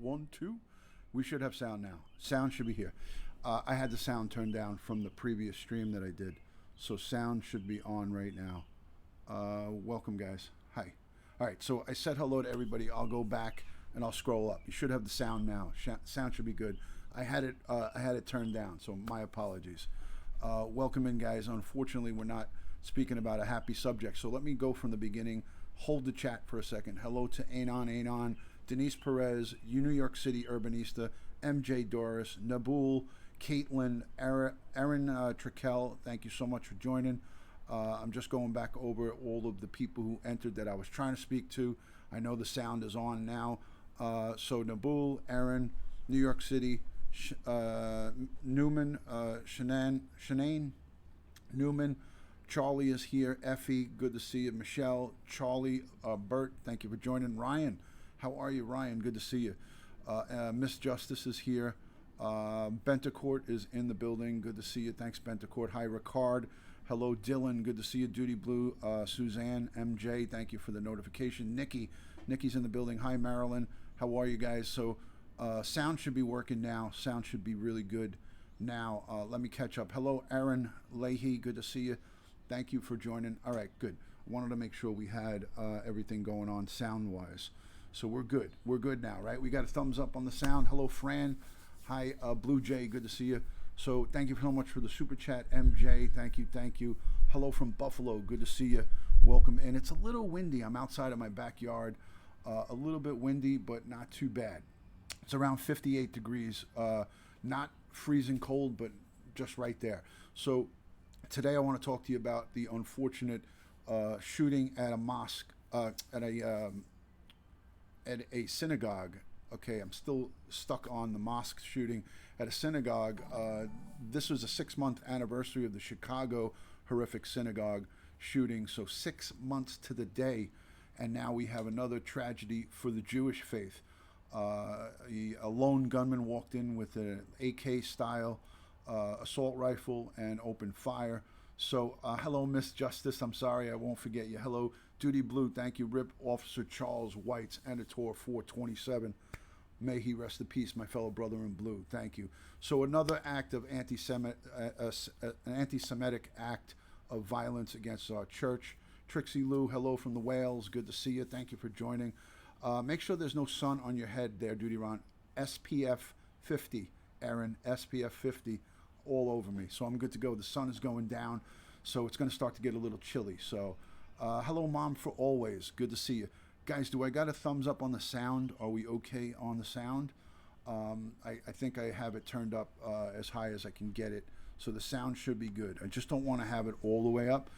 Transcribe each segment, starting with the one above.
1, 2. We should have sound now. Sound should be here. I had the sound turned down from the previous stream that I did, so sound should be on right now. Welcome, guys. Hi. All right, so I said hello to everybody. I'll go back and I'll scroll up. You should have the sound now. Sound should be good. I had it turned down, so my apologies. Welcome in, guys. Unfortunately, we're not speaking about a happy subject, so let me go from the beginning. Hold the chat for a second. Hello to Anon, Denise Perez, New York City Urbanista, MJ Doris, Nabul, Caitlin, Aaron Trikel. Thank you so much for joining. I'm just going back over all of the people who entered that I was trying to speak to. I know the sound is on now. So Nabul, Aaron, New York City, Newman, Shanane, Newman, Charlie is here. Effie, good to see you. Michelle, Charlie, Bert, thank you for joining. Ryan, how are you, Ryan? Good to see you. Miss Justice is here. Bentacourt is in the building. Good to see you. Thanks, Bentacourt. Hi, Ricard. Hello, Dylan. Good to see you. Duty Blue. Suzanne, MJ, thank you for the notification. Nikki's in the building. Hi, Marilyn. How are you guys? So sound should be working now. Sound should be really good now. Let me catch up. Hello, Aaron Leahy. Good to see you. Thank you for joining. All right, good. Wanted to make sure we had everything going on sound-wise. So we're good. We're good now, right? We got a thumbs up on the sound. Hello, Fran. Hi, Blue Jay. Good to see you. So thank you so much for the super chat, MJ. Thank you. Hello from Buffalo. Good to see you. Welcome in. It's a little windy. I'm outside of my backyard. A little bit windy, but not too bad. It's around 58 degrees. Not freezing cold, but just right there. So today I want to talk to you about the unfortunate shooting at a mosque, at a synagogue. Okay, I'm still stuck on the mosque shooting at a synagogue. This was a 6-month anniversary of the Chicago horrific synagogue shooting, so 6 months to the day, and now we have another tragedy for the Jewish faith. A lone gunman walked in with an AK-style assault rifle and opened fire. So hello, Miss Justice. I'm sorry, I won't forget you. Hello, Duty Blue. Thank you, Rip Officer Charles White's Editor 427. May he rest in peace, my fellow brother in blue. Thank you. So another act of an anti-Semitic act of violence against our church. Trixie Lou, hello from the Wales. Good to see you. Thank you for joining. Make sure there's no sun on your head there, Dutyron. SPF 50, Aaron, SPF 50 all over me. So I'm good to go. The sun is going down, so it's going to start to get a little chilly. So hello, Mom, for always. Good to see you. Guys, do I got a thumbs up on the sound? Are we okay on the sound? I think I have it turned up as high as I can get it. So the sound should be good. I just don't want to have it all the way up.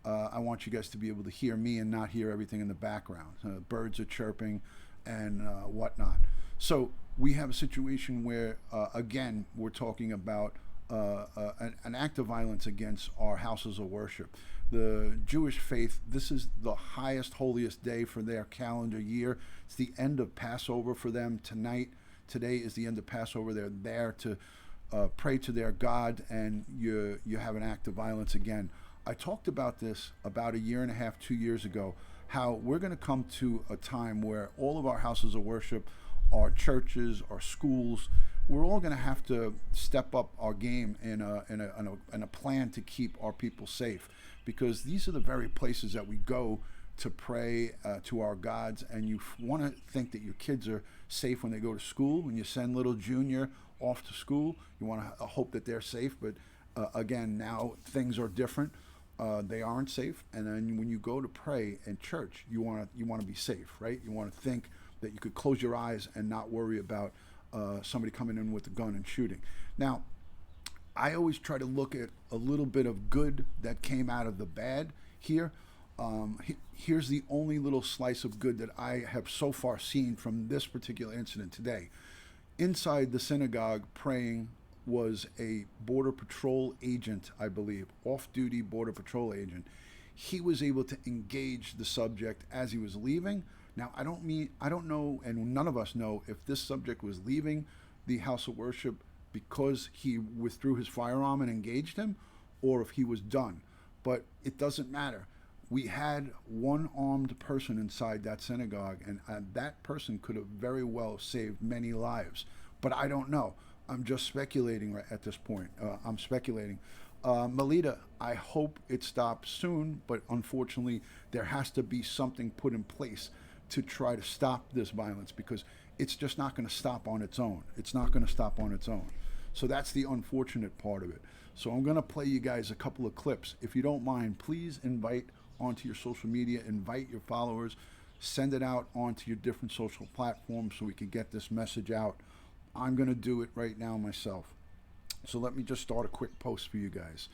I want you guys to be able to hear me and not hear everything in the background. Birds are chirping and whatnot. So we have a situation where, again, we're talking about an act of violence against our houses of worship. The Jewish faith, this is the highest, holiest day for their calendar year. It's the end of Passover for them tonight. Today is the end of Passover. They're there to pray to their God, and you have an act of violence again. I talked about this about 1.5 years, 2 years ago, how we're going to come to a time where all of our houses of worship, our churches, our schools, we're all going to have to step up our game in a plan to keep our people safe, because these are the very places that we go to pray to our gods, and you want to think that your kids are safe when they go to school. When you send little Junior off to school, you want to hope that they're safe, but again, now things are different. They aren't safe, and then when you go to pray in church, you want to be safe, right? You want to think that you could close your eyes and not worry about somebody coming in with a gun and shooting. Now, I always try to look at a little bit of good that came out of the bad here. Here's the only little slice of good that I have so far seen from this particular incident today. Inside the synagogue praying was a Border Patrol agent, I believe, off-duty Border Patrol agent. He was able to engage the subject as he was leaving. Now, I don't know, and none of us know, if this subject was leaving the house of worship because he withdrew his firearm and engaged him, or if he was done. But it doesn't matter. We had one armed person inside that synagogue, and that person could have very well saved many lives. But I don't know. I'm just speculating right at this point. I'm speculating. Melita, I hope it stops soon, but unfortunately, there has to be something put in place to try to stop this violence, because it's just not going to stop on its own. It's not going to stop on its own. So that's the unfortunate part of it. So I'm going to play you guys a couple of clips. If you don't mind, please invite onto your social media, invite your followers, send it out onto your different social platforms so we can get this message out. I'm going to do it right now myself. So let me just start a quick post for you guys.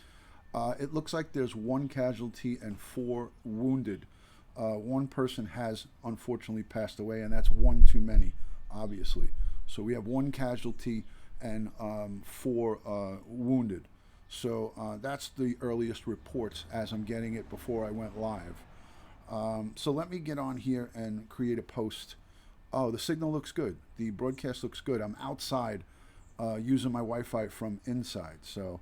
It looks like there's one casualty and 4 wounded. One person has unfortunately passed away, and that's one too many, obviously. So we have one casualty and 4 wounded. So that's the earliest reports as I'm getting it before I went live. So let me get on here and create a post. Oh, the signal looks good. The broadcast looks good. I'm outside using my Wi-Fi from inside. So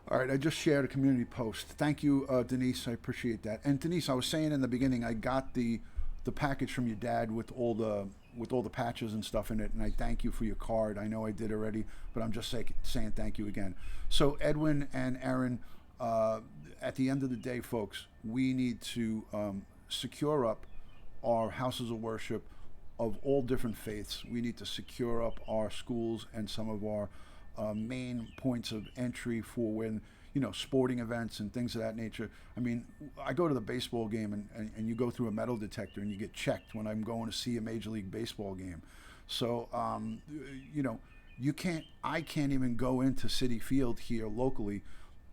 all right, I just shared a community post. Thank you, Denise. I appreciate that. And Denise, I was saying in the beginning, I got the package from your dad with all the patches and stuff in it, and I thank you for your card. I know I did already, but I'm just saying thank you again. So Edwin and Aaron, at the end of the day, folks, we need to secure up our houses of worship of all different faiths. We need to secure up our schools and some of our main points of entry for when, sporting events and things of that nature. I mean, I go to the baseball game and you go through a metal detector and you get checked when I'm going to see a Major League Baseball game. So, I can't even go into Citi Field here locally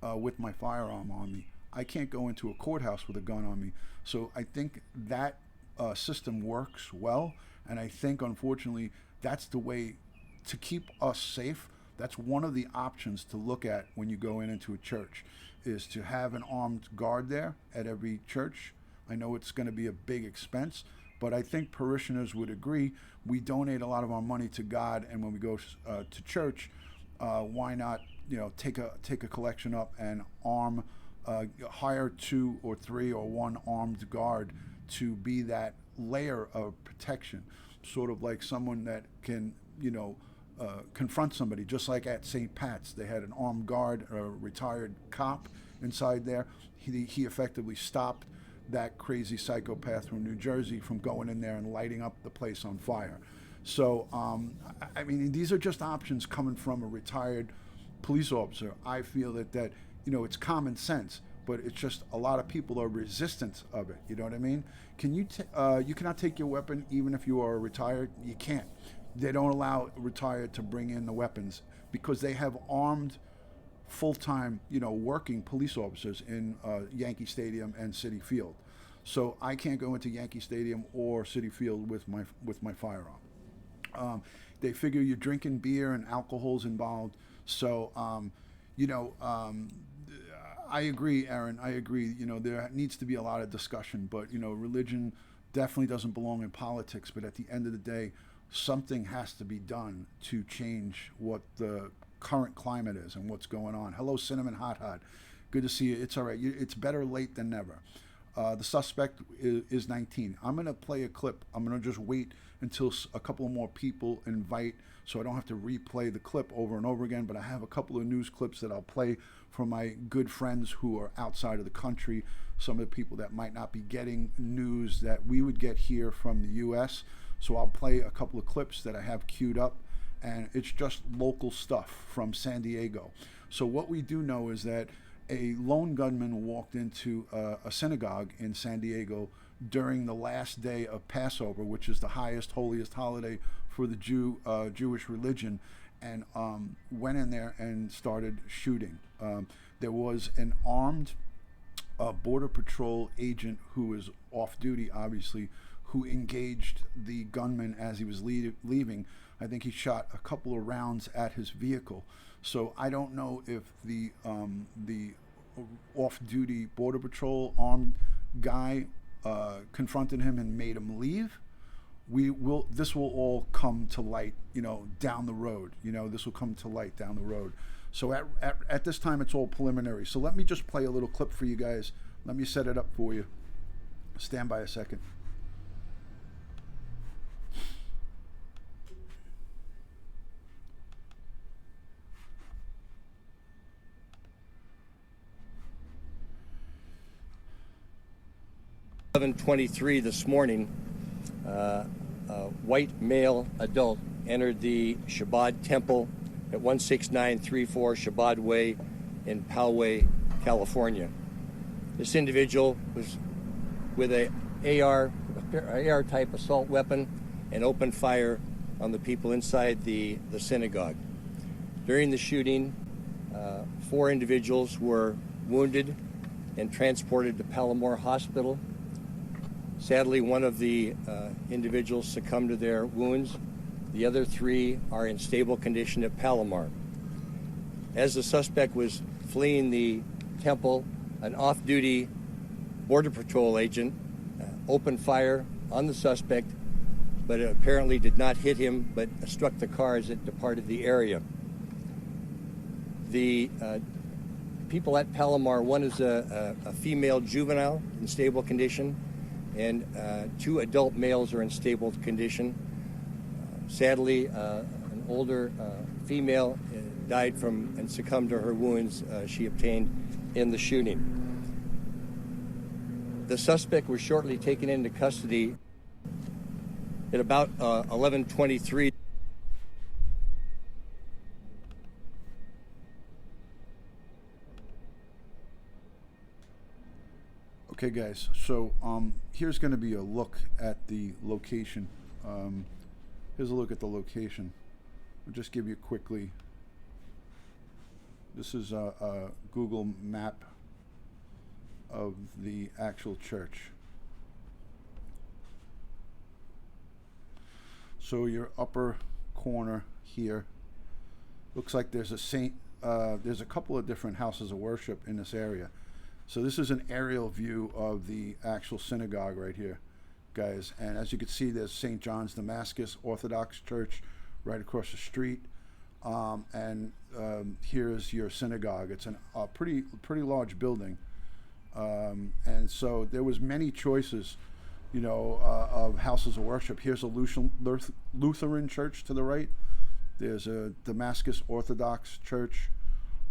with my firearm on me. I can't go into a courthouse with a gun on me. So I think that system works well. And I think, unfortunately, that's the way to keep us safe. That's one of the options to look at when you go into a church, is to have an armed guard there at every church. I know it's going to be a big expense, but I think parishioners would agree. We donate a lot of our money to God, and when we go to church, why not, take a collection up and hire 2 or 3 or 1 armed guard to be that layer of protection, sort of like someone that can, confront somebody, just like at St. Pat's. They had an armed guard, a retired cop inside there. He effectively stopped that crazy psychopath from New Jersey from going in there and lighting up the place on fire. So, I mean, these are just options coming from a retired police officer. I feel that it's common sense, but it's just a lot of people are resistant of it. You know what I mean? You cannot take your weapon even if you are retired. You can't. They don't allow retired to bring in the weapons because they have armed, full-time, working police officers in Yankee Stadium and Citi Field. So I can't go into Yankee Stadium or Citi Field with my firearm. They figure you're drinking beer and alcohol's involved. So, I agree, Aaron. I agree. There needs to be a lot of discussion, but religion definitely doesn't belong in politics. But at the end of the day, something has to be done to change what the current climate is and what's going on. Hello, Cinnamon Hot Hot. Good to see you. It's all right. It's better late than never. The suspect is 19. I'm going to play a clip. I'm going to just wait until a couple more people invite, so I don't have to replay the clip over and over again. But I have a couple of news clips that I'll play from my good friends who are outside of the country, some of the people that might not be getting news that we would get here from the U.S., so I'll play a couple of clips that I have queued up, and it's just local stuff from San Diego. So what we do know is that a lone gunman walked into a synagogue in San Diego during the last day of Passover, which is the highest, holiest holiday for the Jewish religion, and went in there and started shooting. There was an armed Border Patrol agent who was off duty, obviously, who engaged the gunman as he was leaving. I think he shot a couple of rounds at his vehicle. So I don't know if the off-duty Border Patrol armed guy confronted him and made him leave. This will all come to light, down the road. This will come to light down the road. So at this time, it's all preliminary. So let me just play a little clip for you guys. Let me set it up for you. Stand by a second. (11:23) this morning, a white male adult entered the Shabbat temple at 16934 Shabbat Way in Poway, California. This individual was with a AR-type assault weapon and opened fire on the people inside the synagogue. During the shooting, 4 individuals were wounded and transported to Palomar Hospital. Sadly, one of the individuals succumbed to their wounds. The other 3 are in stable condition at Palomar. As the suspect was fleeing the temple, an off-duty Border Patrol agent opened fire on the suspect, but it apparently did not hit him, but struck the car as it departed the area. The people at Palomar, one is a female juvenile in stable condition, and 2 adult males are in stable condition. Sadly, an older female died from and succumbed to her wounds she obtained in the shooting. The suspect was shortly taken into custody at about 11:23. Okay, guys, so here's going to be a look at the location. Here's a look at the location. I'll just give you quickly. This is a Google map of the actual church. So your upper corner here looks like there's there's a couple of different houses of worship in this area. So this is an aerial view of the actual synagogue right here, guys. And as you can see, there's St. John's Damascus Orthodox Church right across the street. Here is your synagogue. It's a pretty large building. And so there was many choices, of houses of worship. Here's a Lutheran church to the right. There's a Damascus Orthodox Church.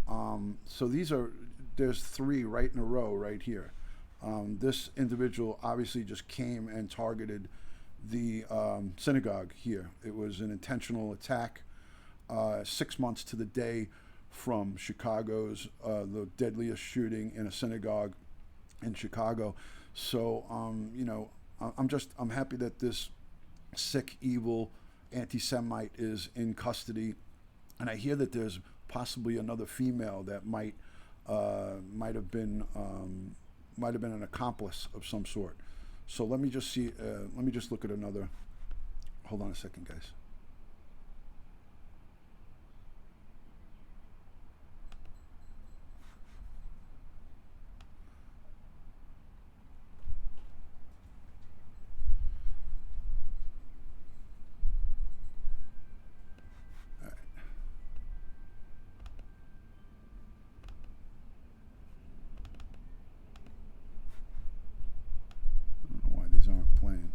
So there's 3 right in a row right here. This individual obviously just came and targeted the synagogue here. It was an intentional attack, 6 months to the day from Chicago's the deadliest shooting in a synagogue in Chicago. So I'm happy that this sick, evil anti-Semite is in custody, and I hear that there's possibly another female that might have been an accomplice of some sort. So let me just look at another. Hold on a second, guys. Aren't playing.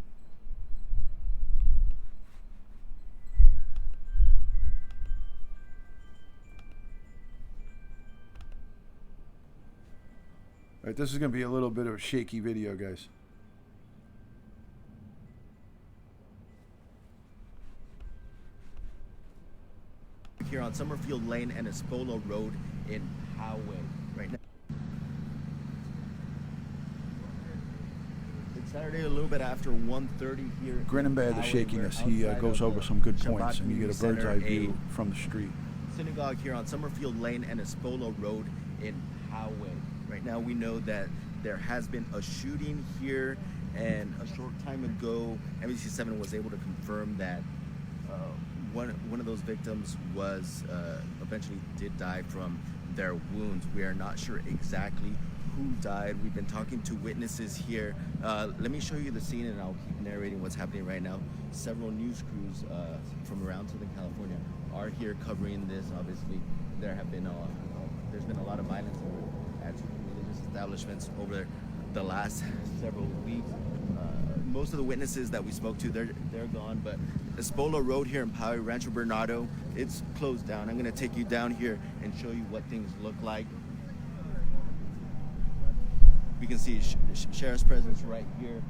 All right, this is going to be a little bit of a shaky video, guys. Here on Summerfield Lane and Espolo Road in Poway right now. Saturday, a little bit after 1:30 here. Grin and bear the shakiness. He goes over some good points, and you get a bird's eye view from the street. Synagogue here on Summerfield Lane and Espolo Road in Poway. Right now, we know that there has been a shooting here, and a short time ago, NBC7 was able to confirm that one of those victims was a eventually did die from their wounds. We are not sure exactly who died. We've been talking to witnesses here. Let me show you the scene, and I'll keep narrating what's happening right now. Several news crews from around Southern California are here covering this. Obviously, there's been a lot of violence at religious establishments over the last several weeks. Most of the witnesses that we spoke to, they're gone, but Espola Road here in Poway, Rancho Bernardo, it's closed down. I'm going to take you down here and show you what things look like. We can see sheriff's presence right here.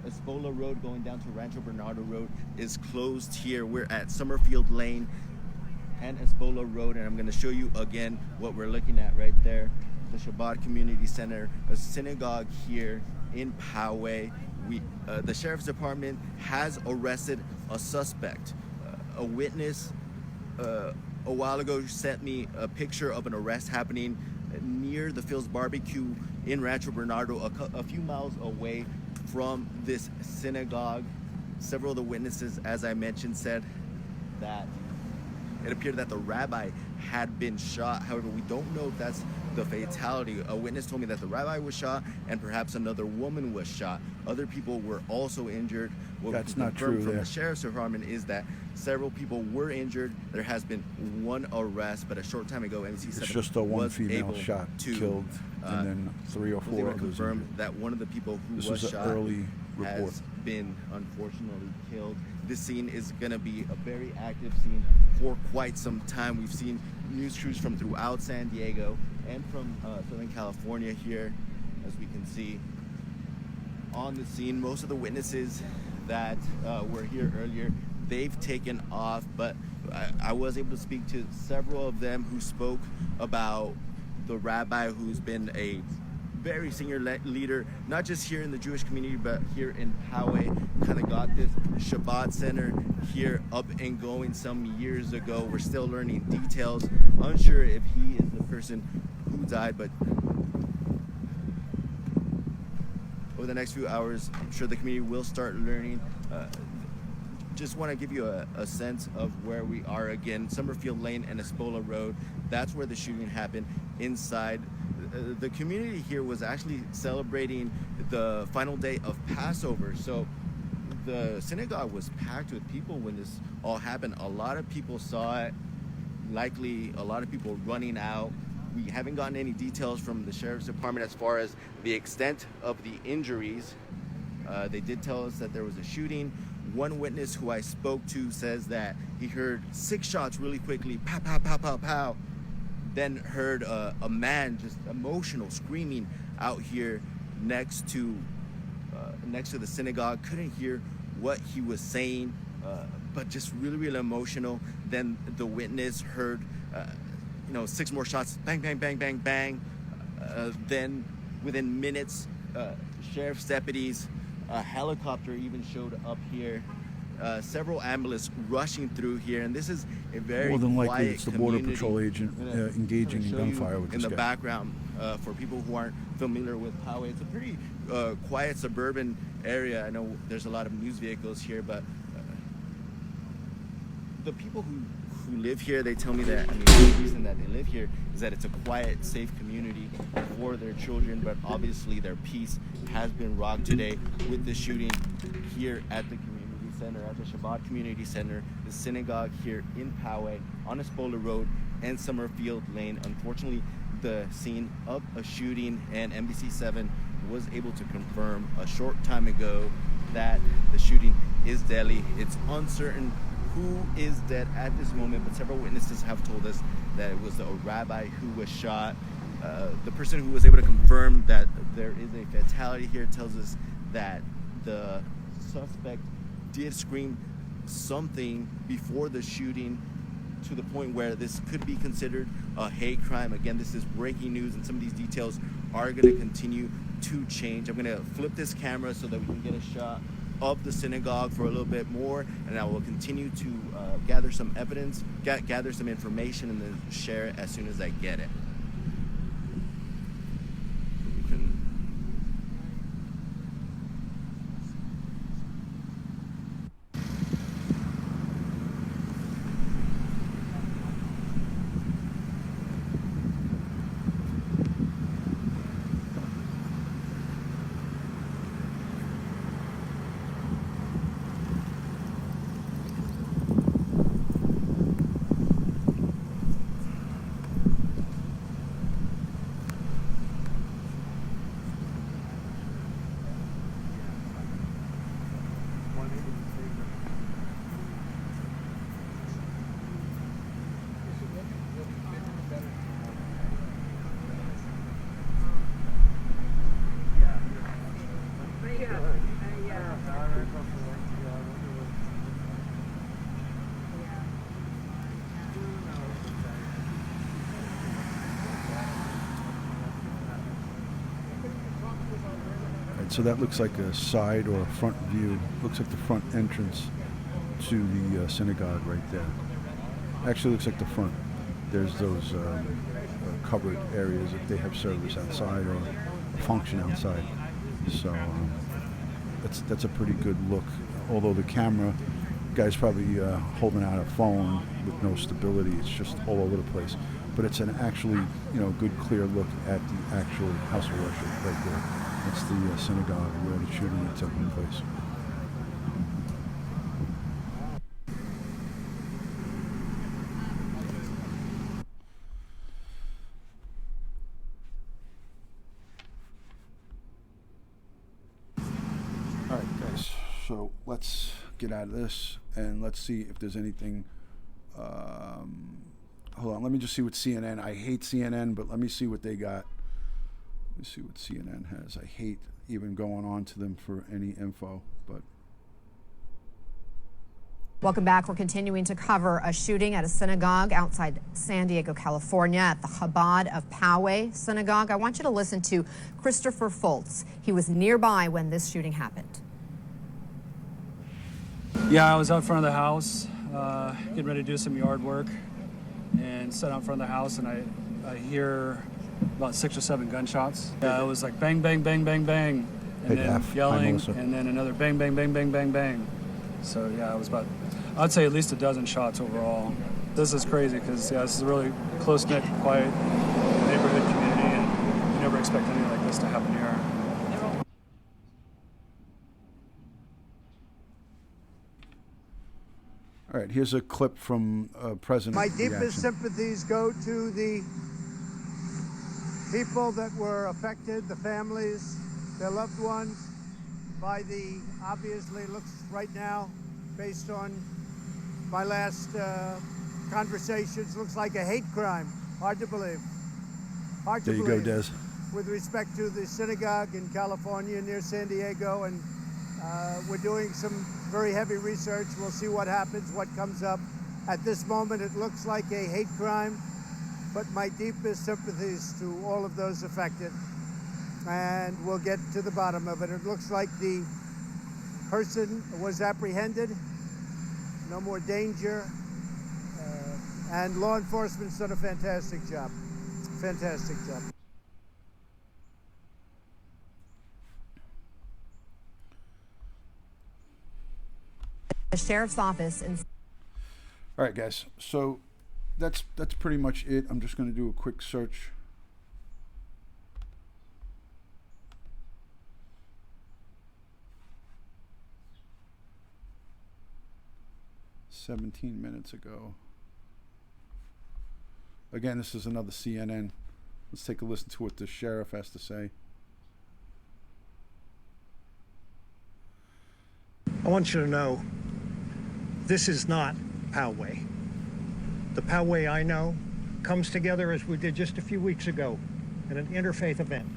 Espola Road going down to Rancho Bernardo Road is closed here. We're at Summerfield Lane and Espola Road, and I'm going to show you again what we're looking at right there. The Shabbat Community Center, a synagogue here in Poway. The Sheriff's Department has arrested a suspect. A witness a while ago sent me a picture of an arrest happening near the Phil's Barbecue in Rancho Bernardo, a few miles away from this synagogue. Several of the witnesses, as I mentioned, said that it appeared that the rabbi had been shot. However, we don't know if that's the fatality. A witness told me that the rabbi was shot and perhaps another woman was shot. Other people were also injured. What That's we not confirmed true from there. the sheriff's department is that several people were injured. There has been one arrest, but a short time ago, NBC It's 7 just a one was female able shot to, killed, and then 3 or was 4 able to others confirm injured. that one of the people who This was was an shot early report. has been unfortunately killed. This scene is going to be a very active scene for quite some time. We've seen news crews from throughout San Diego and from Southern California here, as we can see on the scene. Most of the witnesses that were here earlier, they've taken off, but I was able to speak to several of them who spoke about the rabbi, who's been a very senior leader, not just here in the Jewish community, but here in Poway. Kind of got this Shabbat center here up and going some years ago. We're still learning details. Unsure if he is the person who died, but over the next few hours, I'm sure the community will start learning. Just want to give you a sense of where we are again. Summerfield Lane and Espola Road, that's where the shooting happened inside. The community here was actually celebrating the final day of Passover, so the synagogue was packed with people when this all happened. A lot of people saw it, likely a lot of people running out. We haven't gotten any details from the Sheriff's Department as far as the extent of the injuries. They did tell us that there was a shooting. One witness who I spoke to says that he heard 6 shots really quickly, pow, pow, pow, pow, pow. Then heard a man just emotional screaming out here next to the synagogue. Couldn't hear what he was saying, but just really, really emotional. Then the witness heard 6 more shots, bang, bang, bang, bang, bang. Then within minutes, sheriff's deputies, a helicopter even showed up here. Several ambulances rushing through here, and this is a very More than likely, quiet it's the Border community. Patrol agent engaging in Show you gunfire with in this the guy. background, for people who aren't familiar with Poway, it's a pretty quiet suburban area. I know there's a lot of news vehicles here, but the people who live here, they tell me that, the reason that they live here is that it's a quiet, safe community for their children, but obviously their peace has been rocked today with the shooting here at the community center, at the Shabbat Community Center, the synagogue here in Poway, on Espola Road and Summerfield Lane. Unfortunately, the scene of a shooting, and NBC7 was able to confirm a short time ago that the shooting is deadly. It's uncertain who is dead at this moment, but several witnesses have told us that it was a rabbi who was shot. The person who was able to confirm that there is a fatality here tells us that the suspect did scream something before the shooting, to the point where this could be considered a hate crime. Again, this is breaking news, and some of these details are going to continue to change. I'm going to flip this camera so that we can get a shot of the synagogue for a little bit more, and I will continue to gather some evidence, gather some information, and then share it as soon as I get it. so that looks like a side or a front view. Looks like the front entrance to the synagogue right there. Actually looks like the front. There's those covered areas if they have service outside or function outside. So that's a pretty good look. Although the camera guy's probably holding out a phone with no stability. It's just all over the place. But it's an actually, good clear look at the actual house of worship right there. It's the synagogue where the shooting had taken place. All right, guys. So let's get out of this and let's see if there's anything. Hold on, let me just see what CNN. I hate CNN, but let me see what they got. Let me see what CNN has. I hate even going on to them for any info, but. Welcome back. We're continuing to cover a shooting at a synagogue outside San Diego, California, at the Chabad of Poway Synagogue. I want you to listen to Christopher Foltz. He was nearby when this shooting happened. Yeah, I was out front of the house, getting ready to do some yard work, and sat out front of the house, and I hear about 6 or 7 gunshots. It was like bang, bang, bang, bang, bang, and then yelling, and then another bang, bang, bang, bang, bang, bang. So yeah, it was about, I'd say at least a dozen shots overall. This is crazy because this is a really close-knit, quiet neighborhood community, and you never expect anything like this to happen here. All right, here's a clip from President. My deepest sympathies go to the people that were affected, the families, their loved ones, by the, obviously looks right now, based on my last conversations, looks like a hate crime. Hard to believe. Hard to believe. There you go, Des. With respect to the synagogue in California near San Diego, and we're doing some very heavy research. We'll see what happens, what comes up. At this moment, it looks like a hate crime, but my deepest sympathies to all of those affected. And we'll get to the bottom of it. It looks like the person was apprehended, no more danger, and law enforcement's done a fantastic job. Fantastic job. The sheriff's office in. All right, guys. So that's pretty much it. I'm just going to do a quick search. $17 minutes ago. Again, this is another CNN. Let's take a listen to what the sheriff has to say. I want you to know, this is not Poway. The Poway I know comes together as we did just a few weeks ago in an interfaith event.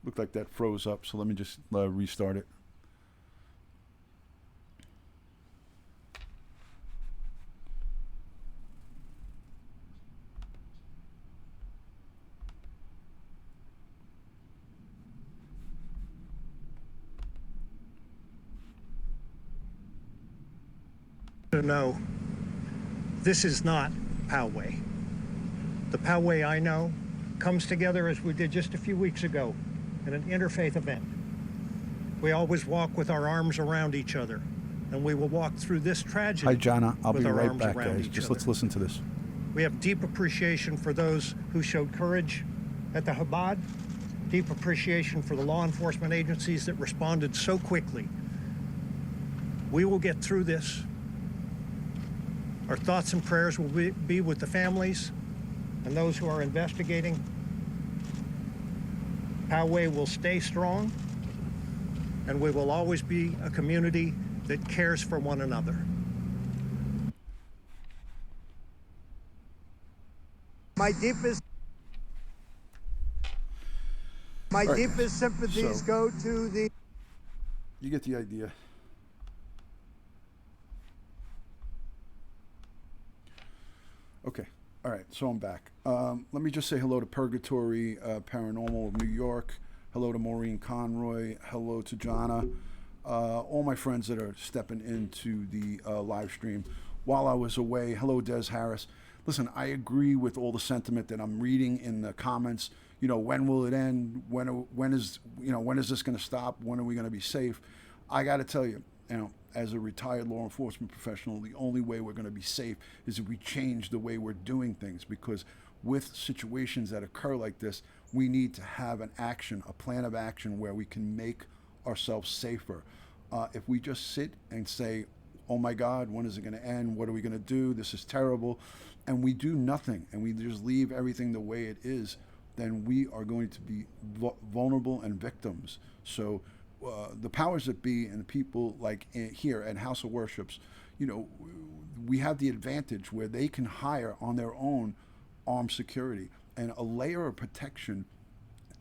Looked like that froze up, so let me just restart it. To know, this is not Poway. The Poway I know comes together as we did just a few weeks ago in an interfaith event. We always walk with our arms around each other, and we will walk through this tragedy. Hi, Jana. I'll be with our right arms back, around guys. each Just other. let's listen to this. We have deep appreciation for those who showed courage at the Chabad, deep appreciation for the law enforcement agencies that responded so quickly. We will get through this. Our thoughts and prayers will be with the families and those who are investigating. Poway will stay strong, and we will always be a community that cares for one another. My deepest sympathies go to the. You get the idea. Okay. All right. So I'm back. Let me just say hello to Purgatory Paranormal of New York. Hello to Maureen Conroy. Hello to Jonna. All my friends that are stepping into the live stream while I was away. Hello, Des Harris. Listen, I agree with all the sentiment that I'm reading in the comments. You know, when will it end? When is this going to stop? When are we going to be safe? I got to tell you, as a retired law enforcement professional, the only way we're going to be safe is if we change the way we're doing things, because with situations that occur like this, we need to have a plan of action where we can make ourselves safer. If we just sit and say, oh my God, when is it going to end? What are we going to do? This is terrible. And we do nothing and we just leave everything the way it is, then we are going to be vulnerable and victims. So the powers that be and the people like here at House of Worships, we have the advantage where they can hire on their own armed security and a layer of protection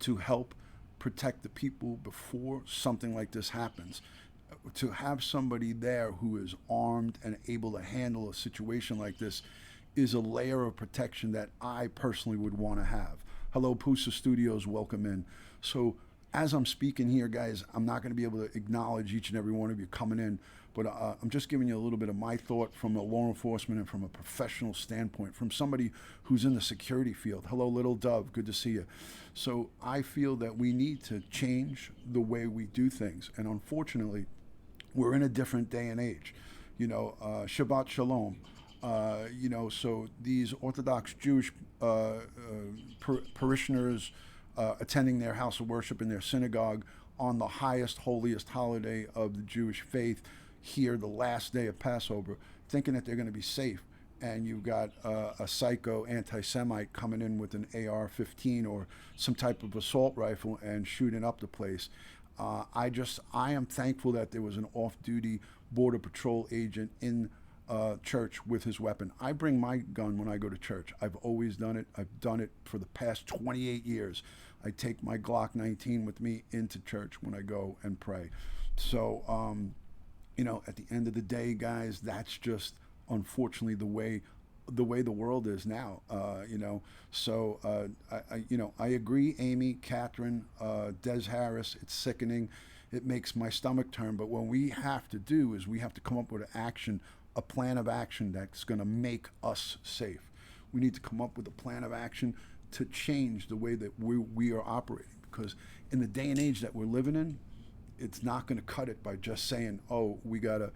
to help protect the people before something like this happens. To have somebody there who is armed and able to handle a situation like this is a layer of protection that I personally would want to have. Hello, Pusa Studios, welcome in. So as I'm speaking here, guys, I'm not going to be able to acknowledge each and every one of you coming in, but I'm just giving you a little bit of my thought from a law enforcement and from a professional standpoint, from somebody who's in the security field. Hello, Little Dove, good to see you. So I feel that we need to change the way we do things, and unfortunately, we're in a different day and age. Shabbat Shalom. So these Orthodox Jewish parishioners attending their house of worship in their synagogue on the highest, holiest holiday of the Jewish faith here, the last day of Passover, thinking that they're going to be safe. And you've got a psycho anti-Semite coming in with an AR-15 or some type of assault rifle and shooting up the place. I am thankful that there was an off-duty Border Patrol agent in church with his weapon. I bring my gun when I go to church. I've always done it. I've done it for the past 28 years. I take my Glock 19 with me into church when I go and pray. So, at the end of the day, guys, that's just unfortunately the way the world is now. So I agree, Amy, Catherine, Des Harris. It's sickening. It makes my stomach turn. But what we have to do is we have to come up with a plan of action that's going to make us safe. We need to come up with a plan of action to change the way that we are operating, because in the day and age that we're living in, it's not going to cut it by just saying, oh, we got to,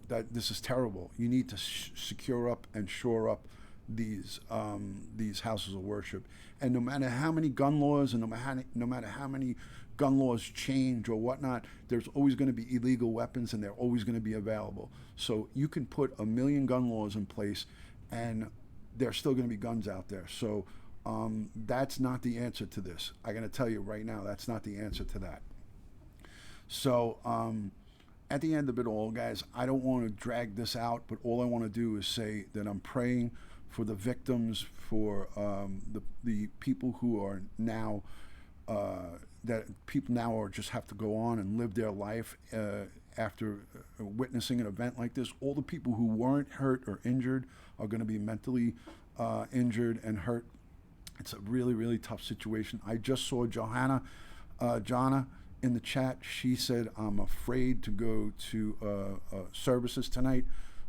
that this is terrible. You need to secure up and shore up these houses of worship. And no matter how many gun laws and no matter how many gun laws change or whatnot, there's always going to be illegal weapons and they're always going to be available. So you can put 1 million gun laws in place and there's still going to be guns out there. So that's not the answer to this. I'm going to tell you right now, that's not the answer to that. So at the end of it all, guys, I don't want to drag this out, but all I want to do is say that I'm praying for the victims, for the people who are now, that people now are just have to go on and live their life after witnessing an event like this. All the people who weren't hurt or injured are going to be mentally injured and hurt. It's a really, really tough situation. I just saw Jonna in the chat. She said, I'm afraid to go to services tonight.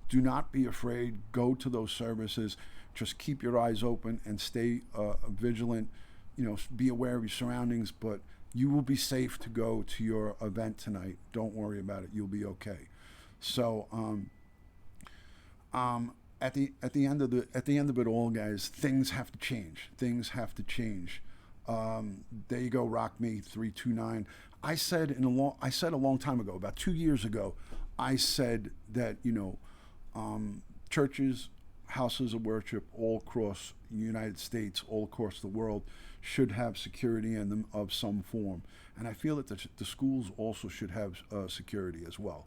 Do not be afraid. Go to those services. Just keep your eyes open and stay vigilant. Be aware of your surroundings, but you will be safe to go to your event tonight. Don't worry about it. You'll be okay. So at the end of it all, guys, things have to change. Things have to change. There you go, Rock Me 329. I said a long time ago, about 2 years ago, I said that churches, houses of worship all across the United States, all across the world, should have security in them of some form. And I feel that the schools also should have security as well.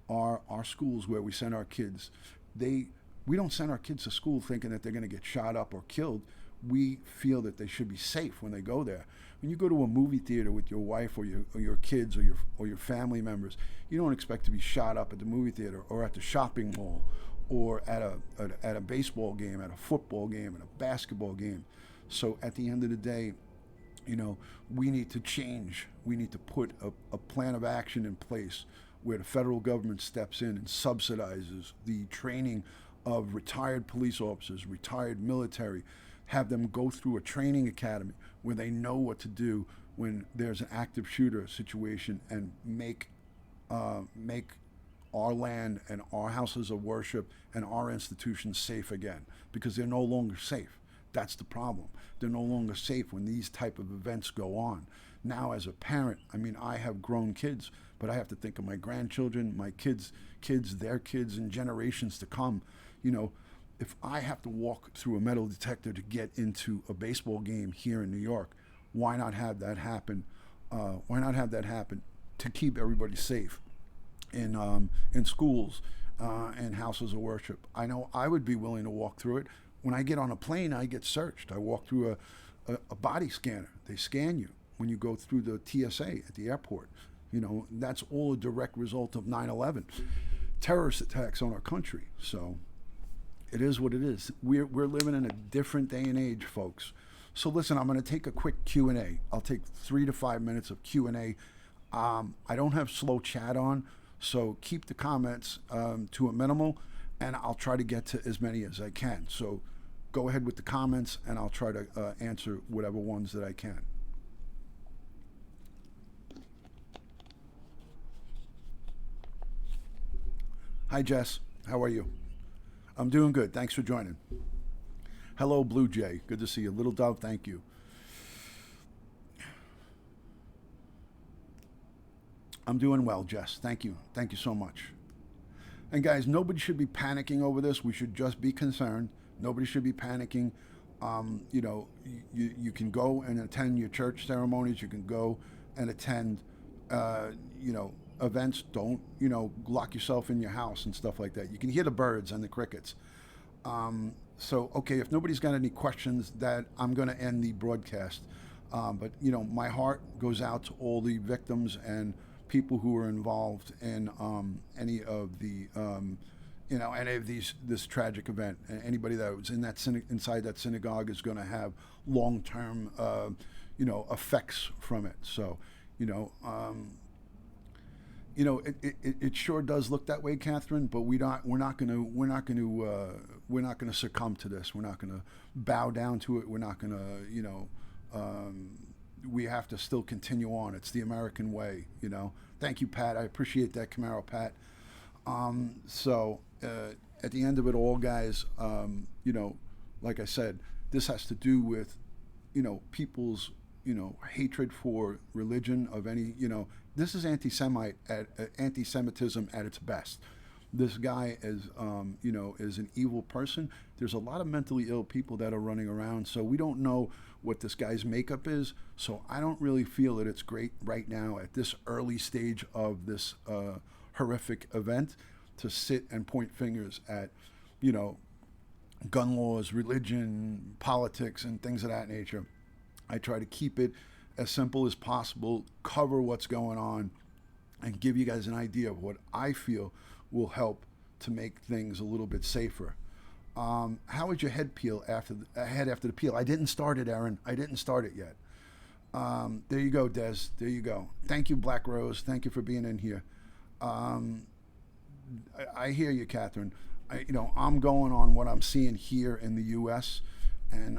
Our schools where we send our kids, we don't send our kids to school thinking that they're going to get shot up or killed. We feel that they should be safe when they go there. When you go to a movie theater with your wife or your kids or your family members, you don't expect to be shot up at the movie theater or at the shopping mall or at a baseball game, at a football game, at a basketball game. So at the end of the day, you know, we need to change. We need to put a plan of action in place where the federal government steps in and subsidizes the training of retired police officers, retired military, have them go through a training academy where they know what to do when there's an active shooter situation, and make our land and our houses of worship and our institutions safe again, because they're no longer safe. That's the problem. They're no longer safe when these type of events go on. Now, as a parent, I mean, I have grown kids, but I have to think of my grandchildren, my kids, their kids, and generations to come. You know, if I have to walk through a metal detector to get into a baseball game here in New York, why not have that happen? Why not have that happen to keep everybody safe in schools and houses of worship? I know I would be willing to walk through it. When I get on a plane, I get searched. I walk through a body scanner. They scan you when you go through the TSA at the airport. You know, that's all a direct result of 9/11, terrorist attacks on our country. So it is what it is. We're living in a different day and age, folks. So listen, I'm going to take a quick Q&A. I'll take 3 to 5 minutes of Q&A. I don't have slow chat on, so keep the comments to a minimal, and I'll try to get to as many as I can. So go ahead with the comments, and I'll try to answer whatever ones that I can. Hi, Jess. How are you? I'm doing good. Thanks for joining. Hello, Blue Jay. Good to see you. Little Dove, thank you. I'm doing well, Jess. Thank you. Thank you so much. And guys, nobody should be panicking over this. We should just be concerned. Nobody should be panicking. You know, you can go and attend your church ceremonies. You can go and attend, you know, events. Don't, you know, lock yourself in your house and stuff like that. You can hear the birds and the crickets. So, okay, if nobody's got any questions, that I'm going to end the broadcast. But, you know, my heart goes out to all the victims and people who were involved in any of the, you know, any of this tragic event. And anybody that was in that inside that synagogue is going to have long-term, you know, effects from it. So, you know, it sure does look that way, Catherine. But we're not going to succumb to this. We're not going to bow down to it. We're not going to, you know, we have to still continue on. It's the American way, you know. Thank you, Pat. I appreciate that, Camaro Pat. So at the end of it all, guys, you know, like I said, this has to do with, you know, people's, you know, hatred for religion of any, you know. This is anti-Semitism at its best. This guy is, you know, is an evil person. There's a lot of mentally ill people that are running around, so we don't know what this guy's makeup is. So I don't really feel that it's great right now at this early stage of this horrific event to sit and point fingers at, you know, gun laws, religion, politics, and things of that nature. I try to keep it as simple as possible, cover what's going on, and give you guys an idea of what I feel will help to make things a little bit safer. How is your head after the peel? I didn't start it, Aaron. I didn't start it yet. There you go, Des. There you go. Thank you, Black Rose. Thank you for being in here. I hear you, Catherine. You know, I'm going on what I'm seeing here in the U.S. and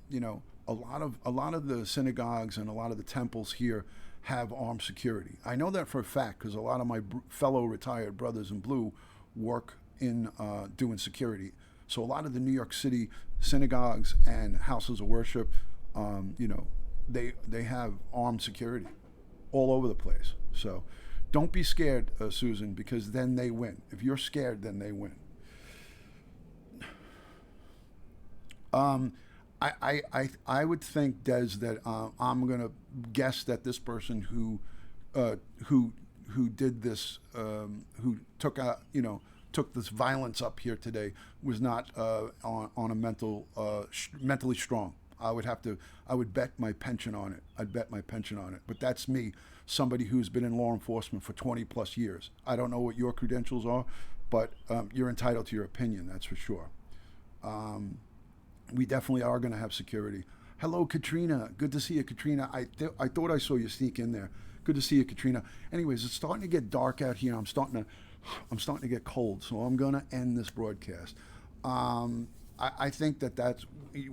you know, a lot of the synagogues and a lot of the temples here have armed security. I know that for a fact because a lot of my fellow retired brothers in blue work in doing security. So a lot of the New York City synagogues and houses of worship, you know, they have armed security all over the place. So don't be scared, Susan, because then they win. If you're scared, then they win. I would think, Des, that I'm gonna guess that this person who did this, who took out, you know, took this violence up here today was not on a mentally strong. I would bet my pension on it. I'd bet my pension on it. But that's me, somebody who's been in law enforcement for 20 plus years. I don't know what your credentials are, but you're entitled to your opinion, that's for sure. We definitely are going to have security. Hello, Katrina. Good to see you, Katrina. I thought I saw you sneak in there. Good to see you, Katrina. Anyways, it's starting to get dark out here. I'm starting to get cold, so I'm going to end this broadcast. I think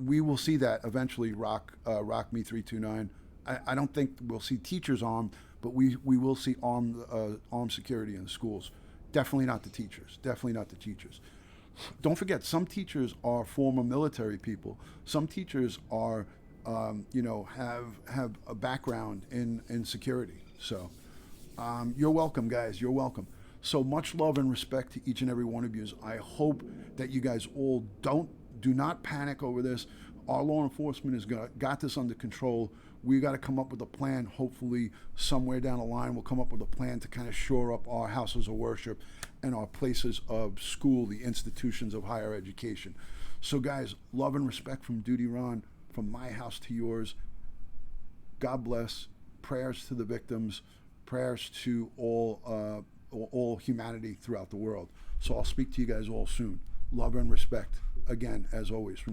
we will see that eventually. Rock Me 329. I don't think we'll see teachers armed, but we will see armed security in schools. Definitely not the teachers. Definitely not the teachers. Don't forget, some teachers are former military people. Some teachers are, have a background in security. So, you're welcome, guys. You're welcome. So much love and respect to each and every one of you. I hope that you guys all do not panic over this. Our law enforcement has got this under control. We got to come up with a plan. Hopefully, somewhere down the line, we'll come up with a plan to kind of shore up our houses of worship and our places of school, the institutions of higher education. So, guys, love and respect from Dutyron, from my house to yours. God bless. Prayers to the victims. Prayers to all humanity throughout the world. So I'll speak to you guys all soon. Love and respect, again, as always, from